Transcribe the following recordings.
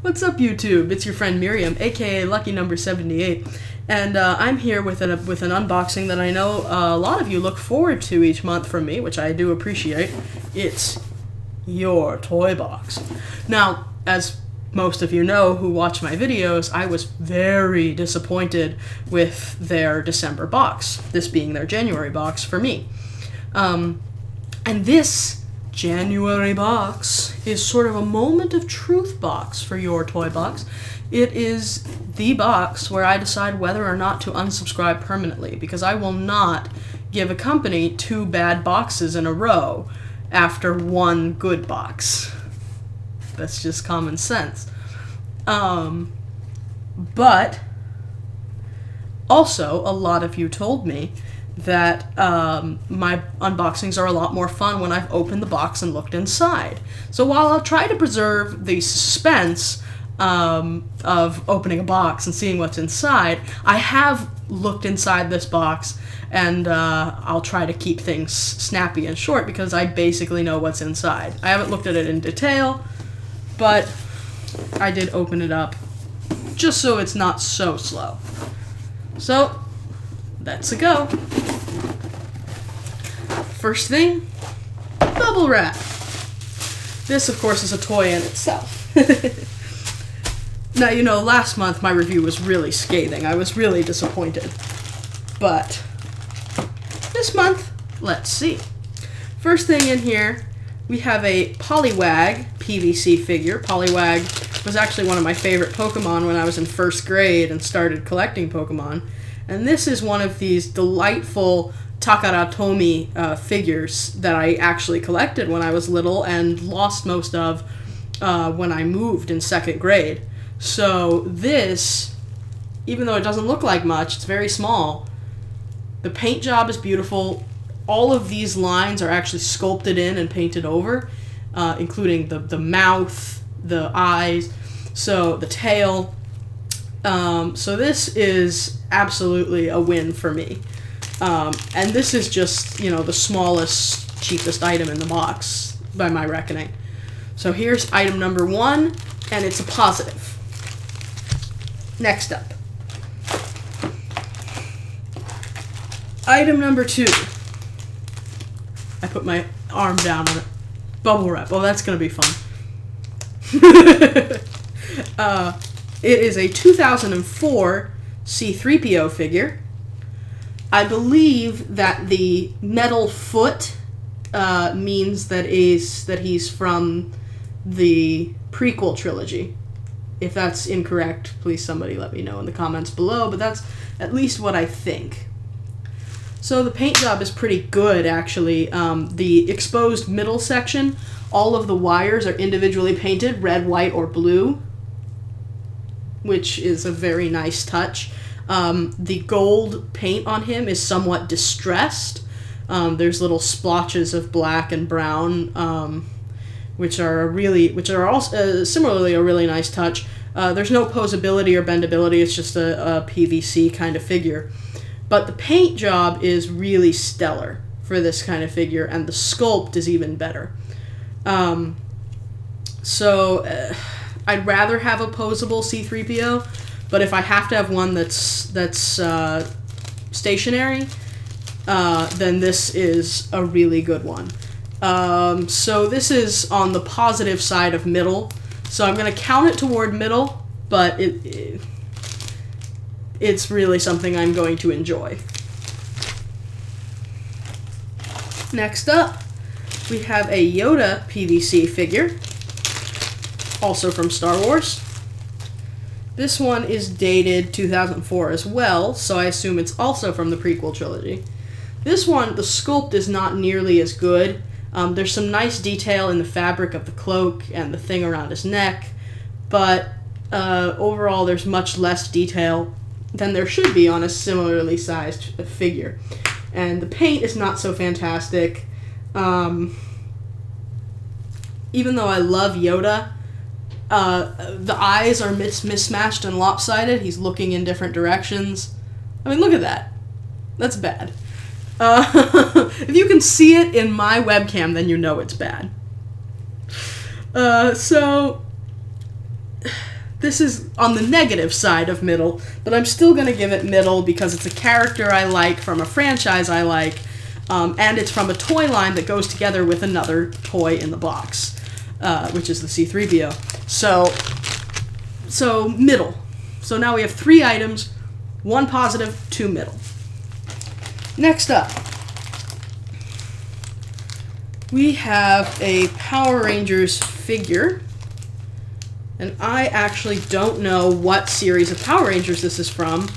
What's up, YouTube? It's your friend Miriam, aka Lucky Number 78, and I'm here with an unboxing that I know a lot of you look forward to each month from me, which I do appreciate. It's your toy box. Now, as most of you know who watch my videos, I was very disappointed with their December box, this being their January box for me. And this January box is sort of a moment of truth box for your toy box. It is the box where I decide whether or not to unsubscribe permanently, because I will not give a company 2 bad boxes in a row after 1 good box. That's just common sense. But also, a lot of you told me that my unboxings are a lot more fun when I've opened the box and looked inside. So while I'll try to preserve the suspense of opening a box and seeing what's inside, I have looked inside this box, and I'll try to keep things snappy and short because I basically know what's inside. I haven't looked at it in detail, but I did open it up just so it's not so slow. So, let's go. First thing, bubble wrap. This, of course, is a toy in itself. Now, you know, last month my review was really scathing. I was really disappointed. But this month, let's see. First thing in here, we have a Poliwag PVC figure. Poliwag was actually one of my favorite Pokemon when I was in 1st grade and started collecting Pokemon. And this is one of these delightful Takaratomi figures that I actually collected when I was little and lost most of when I moved in 2nd grade. So this, even though it doesn't look like much, it's very small. The paint job is beautiful. All of these lines are actually sculpted in and painted over, including the mouth, the eyes, so the tail. So this is absolutely a win for me. And this is just, you know, the smallest, cheapest item in the box, by my reckoning. So here's item number 1, and it's a positive. Next up. Item number 2. I put my arm down on it. Bubble wrap. Oh, that's going to be fun. It is a 2004 C-3PO figure. I believe that the metal foot means that he's from the prequel trilogy. If that's incorrect, please somebody let me know in the comments below, but that's at least what I think. So the paint job is pretty good, actually. The exposed middle section, all of the wires are individually painted red, white, or blue, which is a very nice touch. The gold paint on him is somewhat distressed. There's little splotches of black and brown, which are also similarly a really nice touch. There's no posability or bendability. It's just a PVC kind of figure. But the paint job is really stellar for this kind of figure, and the sculpt is even better. I'd rather have a posable C-3PO, but if I have to have one that's stationary, then this is a really good one. So this is on the positive side of middle, so I'm going to count it toward middle, but it's really something I'm going to enjoy. Next up, we have a Yoda PVC figure, also from Star Wars. This one is dated 2004 as well, so I assume it's also from the prequel trilogy. This one, the sculpt is not nearly as good. There's some nice detail in the fabric of the cloak and the thing around his neck, but overall there's much less detail than there should be on a similarly sized figure. And the paint is not so fantastic. Even though I love Yoda, the eyes are mismatched and lopsided. He's looking in different directions. I mean, look at that. That's bad. If you can see it in my webcam, then you know it's bad. So this is on the negative side of middle, but I'm still going to give it middle because it's a character I like from a franchise I like, and it's from a toy line that goes together with another toy in the box, which is the C-3PO. So middle. So now we have 3 items, 1 positive, 2 middle. Next up, we have a Power Rangers figure. And I actually don't know what series of Power Rangers this is from.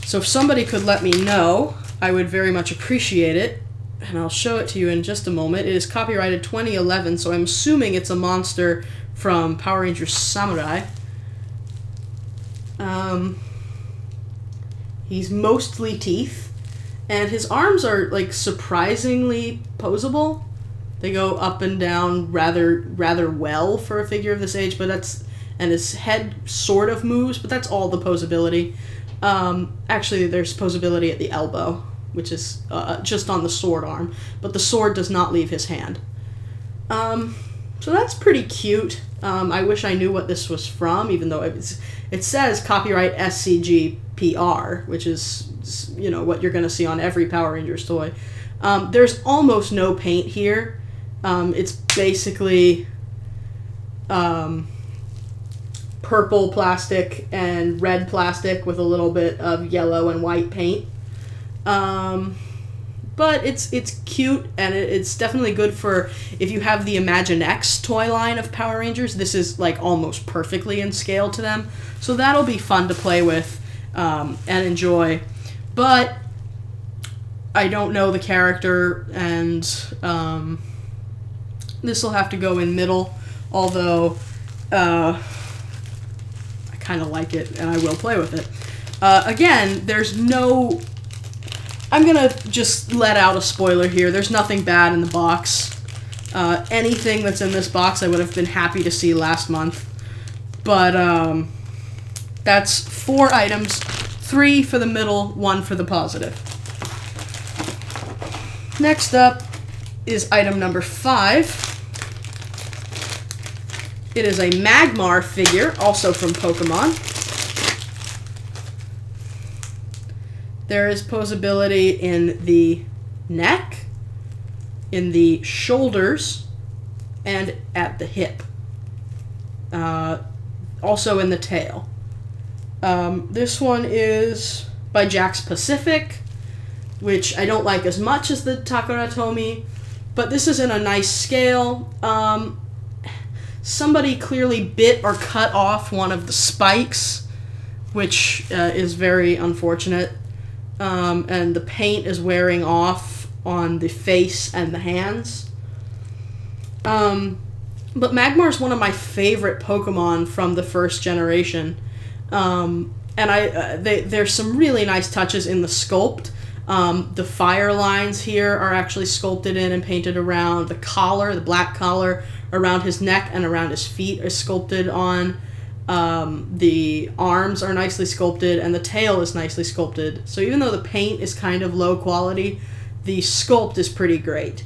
So if somebody could let me know, I would very much appreciate it. And I'll show it to you in just a moment. It is copyrighted 2011, so I'm assuming it's a monster from Power Rangers Samurai. He's mostly teeth, and his arms are like surprisingly posable. They go up and down rather well for a figure of this age, but and his head sort of moves, but that's all the posability. Actually, there's posability at the elbow, which is just on the sword arm, but the sword does not leave his hand. So that's pretty cute. I wish I knew what this was from, even though it says copyright SCG-PR, which is, you know, what you're going to see on every Power Rangers toy. There's almost no paint here. It's basically purple plastic and red plastic with a little bit of yellow and white paint. But it's cute, and it's definitely good for if you have the Imaginext toy line of Power Rangers. This is like almost perfectly in scale to them, so that'll be fun to play with and enjoy. But I don't know the character, and this will have to go in middle, although I kind of like it, and I will play with it. Again, there's no... I'm going to just let out a spoiler here. There's nothing bad in the box. Anything that's in this box I would have been happy to see last month. But that's 4 items, 3 for the middle, 1 for the positive. Next up is item number 5. It is a Magmar figure, also from Pokemon. There is posability in the neck, in the shoulders, and at the hip. Also in the tail. This one is by Jakks Pacific, which I don't like as much as the Takaratomi, but this is in a nice scale. Somebody clearly bit or cut off one of the spikes, which is very unfortunate. And the paint is wearing off on the face and the hands. But Magmar is one of my favorite Pokemon from the first generation. And there's some really nice touches in the sculpt. The fire lines here are actually sculpted in and painted around. The collar, the black collar around his neck and around his feet is sculpted on. The arms are nicely sculpted, and the tail is nicely sculpted. So even though the paint is kind of low quality, the sculpt is pretty great.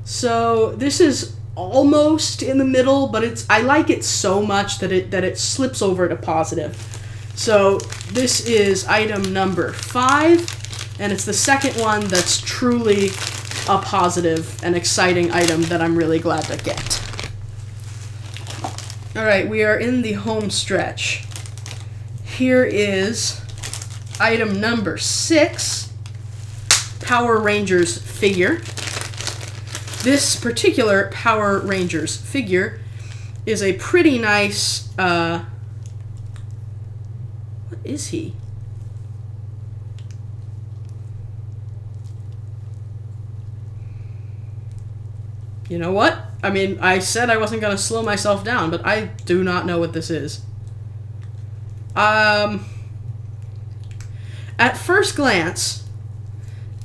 So this is almost in the middle, but I like it so much that it slips over to positive. So this is item number 5, and it's the second one that's truly a positive and exciting item that I'm really glad to get. Alright, we are in the home stretch. Here is item number 6, Power Rangers figure. This particular Power Rangers figure is a pretty nice, what is he? You know what? I mean, I said I wasn't going to slow myself down, but I do not know what this is. At first glance,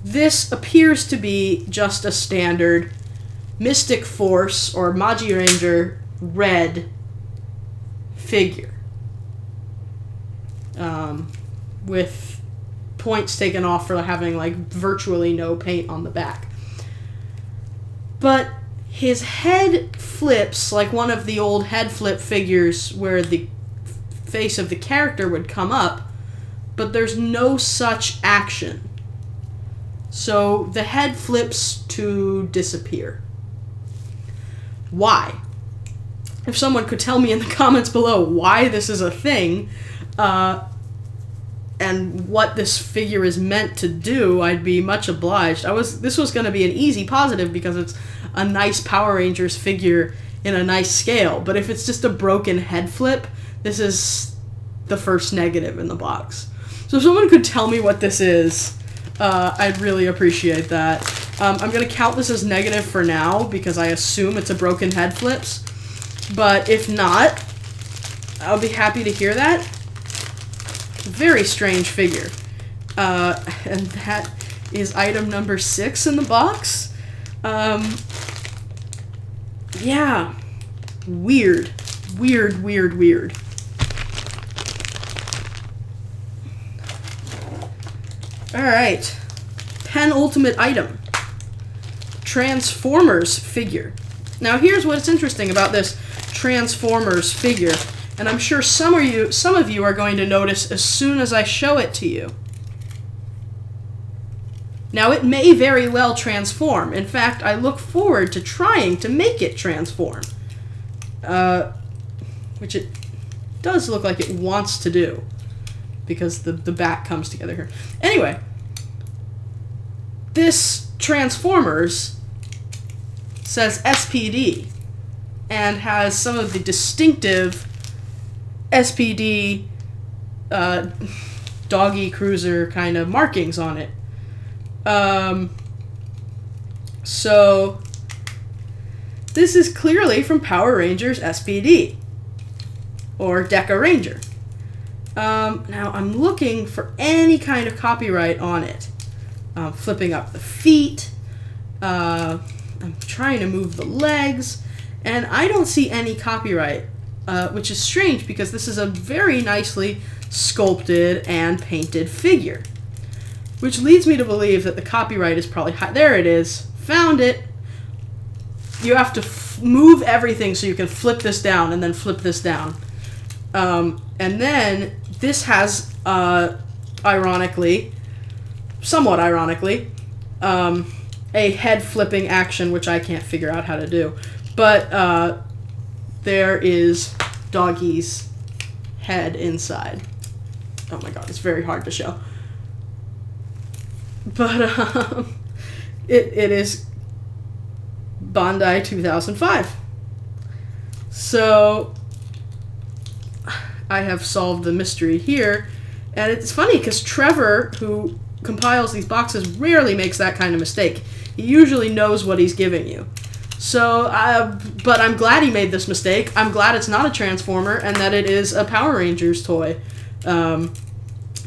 this appears to be just a standard Mystic Force or Magi Ranger red figure. With points taken off for having like virtually no paint on the back. But his head flips like one of the old head flip figures where the face of the character would come up, but there's no such action. So the head flips to disappear. Why? If someone could tell me in the comments below why this is a thing, and what this figure is meant to do, I'd be much obliged. This was going to be an easy positive because it's a nice Power Rangers figure in a nice scale. But if it's just a broken head flip, this is the first negative in the box. So if someone could tell me what this is, I'd really appreciate that. I'm going to count this as negative for now because I assume it's a broken head flips. But if not, I'll be happy to hear that. Very strange figure. And that is item number 6 in the box. Yeah. Weird. Weird, weird, weird. Alright. Penultimate item. Transformers figure. Now here's what's interesting about this Transformers figure. And I'm sure some of you are going to notice as soon as I show it to you. Now, it may very well transform. In fact, I look forward to trying to make it transform. Which it does look like it wants to do. Because the back comes together here. Anyway, this Transformers says SPD. And has some of the distinctive SPD doggy cruiser kind of markings on it. So this is clearly from Power Rangers SPD or Deca Ranger. Now I'm looking for any kind of copyright on it. Flipping up the feet. I'm trying to move the legs, and I don't see any copyright. Which is strange because this is a very nicely sculpted and painted figure. Which leads me to believe that the copyright is probably high. There it is. Found it. You have to move everything so you can flip this down and then flip this down. And then this has, somewhat ironically, a head flipping action, which I can't figure out how to do. But, there is Doggy's head inside. Oh my god, it's very hard to show. But it is Bandai 2005. So I have solved the mystery here. And it's funny because Trevor, who compiles these boxes, rarely makes that kind of mistake. He usually knows what he's giving you. So, but I'm glad he made this mistake. I'm glad it's not a Transformer and that it is a Power Rangers toy.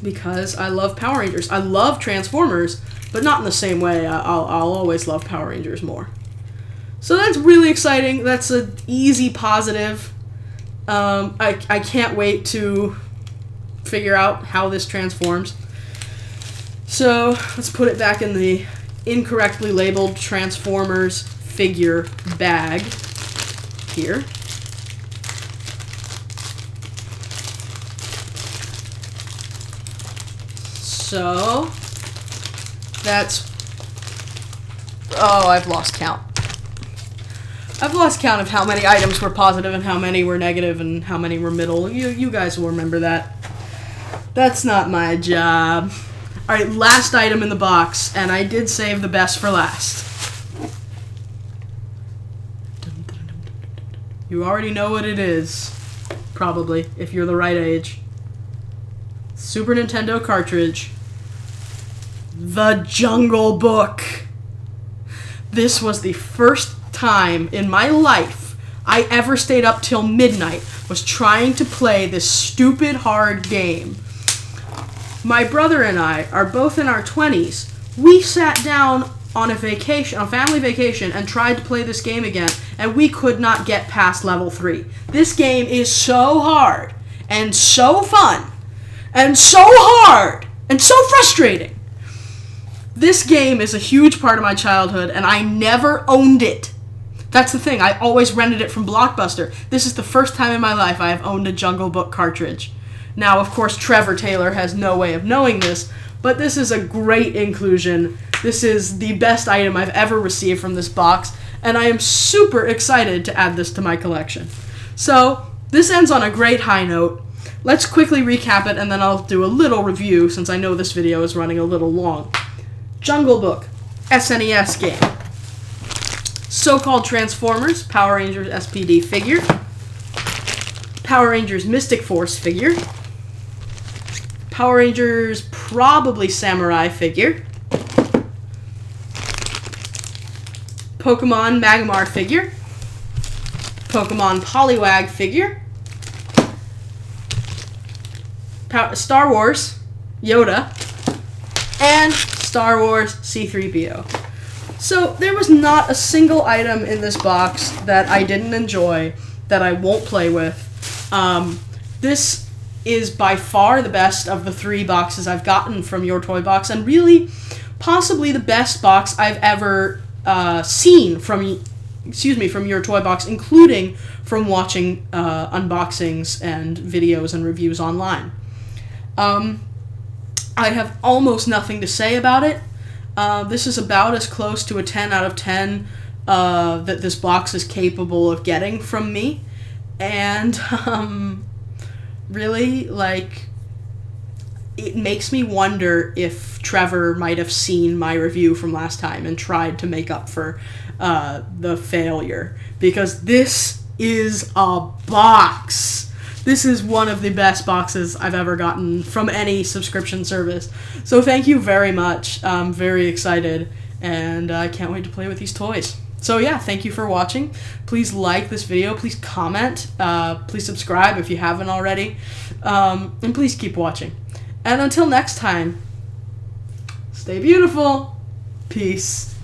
Because I love Power Rangers. I love Transformers, but not in the same way. I'll always love Power Rangers more. So that's really exciting. That's an easy positive. I can't wait to figure out how this transforms. So let's put it back in the incorrectly labeled Transformers figure bag here. So that's, I've lost count. I've lost count of how many items were positive and how many were negative and how many were middle. You guys will remember that. That's not my job. Alright, last item in the box, and I did save the best for last. You already know what it is, probably, if you're the right age. Super Nintendo cartridge. The Jungle Book. This was the first time in my life I ever stayed up till midnight, was trying to play this stupid hard game. My brother and I are both in our 20s. We sat down on a family vacation, and tried to play this game again, and we could not get past level 3. This game is so hard, and so fun, and so hard, and so frustrating. This game is a huge part of my childhood, and I never owned it. That's the thing. I always rented it from Blockbuster. This is the first time in my life I have owned a Jungle Book cartridge. Now, of course, Trevor Taylor has no way of knowing this, but this is a great inclusion. This is the best item I've ever received from this box, and I am super excited to add this to my collection. So, this ends on a great high note. Let's quickly recap it, and then I'll do a little review, since I know this video is running a little long. Jungle Book, SNES game. So-Called Transformers, Power Rangers SPD figure. Power Rangers Mystic Force figure. Power Rangers probably Samurai figure. Pokemon Magmar figure. Pokemon Poliwag figure. Star Wars Yoda. And Star Wars C-3PO. So there was not a single item in this box that I didn't enjoy, that I won't play with. This is by far the best of the 3 boxes I've gotten from Your Toy Box, and really possibly the best box I've ever seen from Your Toy Box, including from watching unboxings and videos and reviews online. I have almost nothing to say about it. This is about as close to a 10 out of 10 that this box is capable of getting from me. And really, like, it makes me wonder if Trevor might have seen my review from last time and tried to make up for the failure. Because this is a box. This is one of the best boxes I've ever gotten from any subscription service. So thank you very much. I'm very excited, and I can't wait to play with these toys. So yeah, thank you for watching. Please like this video. Please comment. Please subscribe if you haven't already. And please keep watching. And until next time, stay beautiful. Peace.